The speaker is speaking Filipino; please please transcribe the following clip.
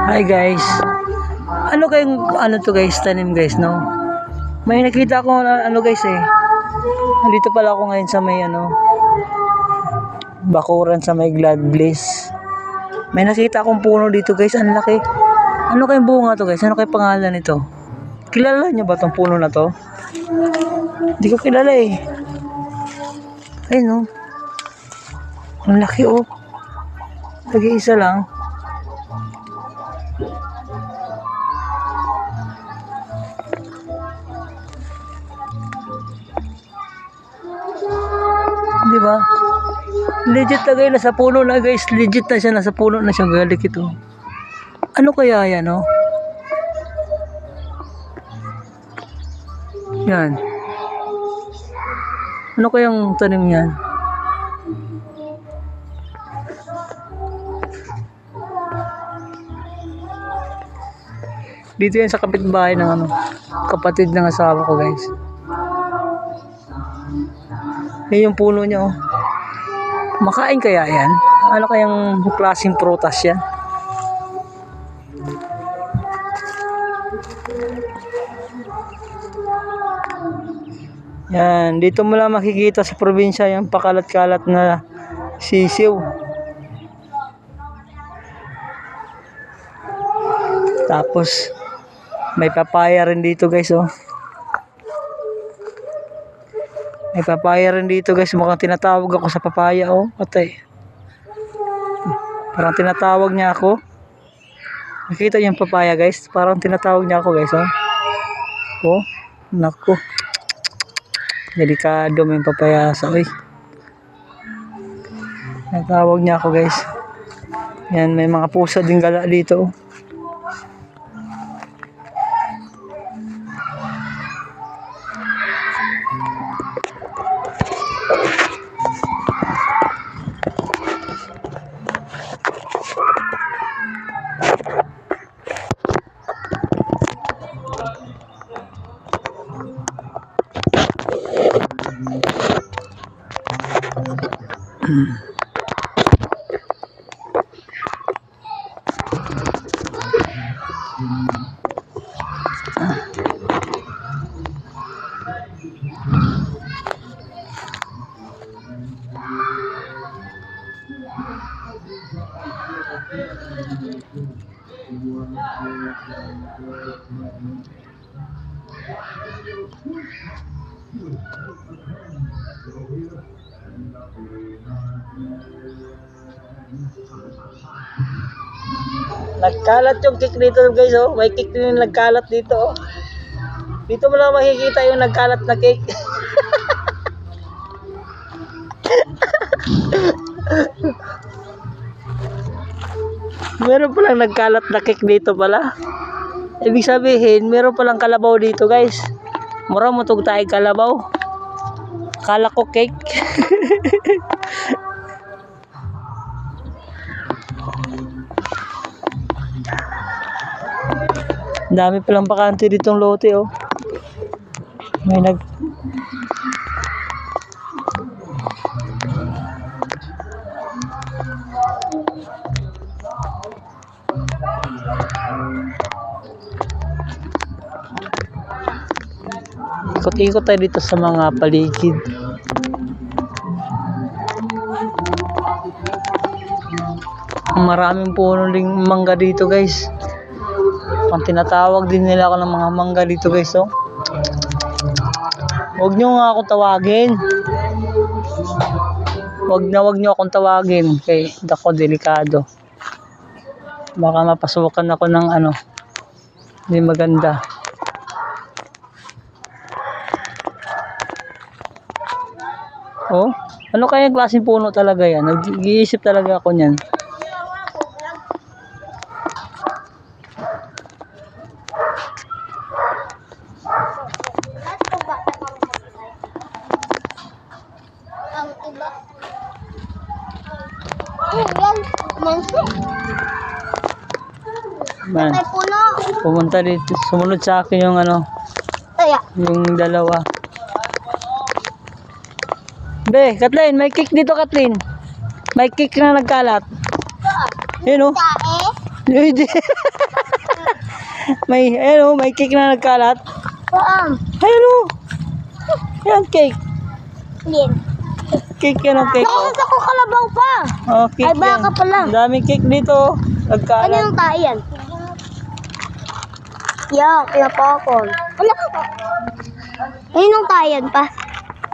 Hi guys. Ano kayong to guys, tanim guys, no? May nakita ko guys eh. Nandito pala ako ngayon sa may bakuran sa may Glad Bliss. May nakita akong puno dito guys, ang laki. Ano kayong bunga to guys? Ano kayong pangalan nito? Kilala niyo ba tong puno na to? Hindi ko kilala eh. Ayun no. Ang laki oh. Nag-iisa lang. Di ba? Legit na guys, nasa puno na guys. Legit na siya, nasa puno na siya. Galik ito. Ano kaya yan, oh? Yan. Ano kayang tanim yan? Dito yan sa kapitbahay ng kapatid ng asawa ko guys. Yan yung puno niya oh. Makain kaya yan? Ano kayang klaseng prutas yan? Yan, dito mo lang makikita sa probinsya yung pakalat-kalat na sisiw. Tapos may papaya rin dito guys oh. May papaya rin dito guys. Mukhang tinatawag ako sa papaya oh. Patay. Parang tinatawag niya ako. Nakita niyo yung papaya guys. Parang tinatawag niya ako guys oh. Oh. Naku. Delikado may papaya sa oy. Tinatawag niya ako guys. Yan, may mga pusa din gala dito oh. Nagkalat yung cake dito guys oh. May cake din nagkalat dito oh. Dito mo lang makikita yung nagkalat na cake. Meron palang nagkalat na cake dito pala. Ibig sabihin meron palang kalabaw dito guys. Mura mo tug tayo kalabaw. Kala ko cake. Dami palang bakante ditong lote oh. May ikot-ikot tayo dito sa mga paligid. Maraming puno ding mangga dito guys. Ang tinatawag din nila ako ng mga mangga dito guys oh. Huwag nyo nga akong tawagin. Huwag nyo akong tawagin. Okay, dako delikado. Baka mapasukan ako ng hindi maganda. Oh, ano kaya klaseng puno talaga yan? Nag-iisip talaga ako niyan. Man, pumunta dito, sumunod sa akin yung yung dalawa. Be, Kathleen, may cake dito, Kathleen. May cake na nagkalat. Yun o. Hindi. May, ayun oh, may cake na nagkalat. Ayun oh. Yan, cake. Yan. Cake yan ang cake. Nakasas ako kalabaw pa. Oh, cake Ay, baka yan. pala. Ang daming cake dito. Oh. Ano Nagkalat. yung tayo yan? Yak, napakon. Ano? Ayun yung tayo yan pa.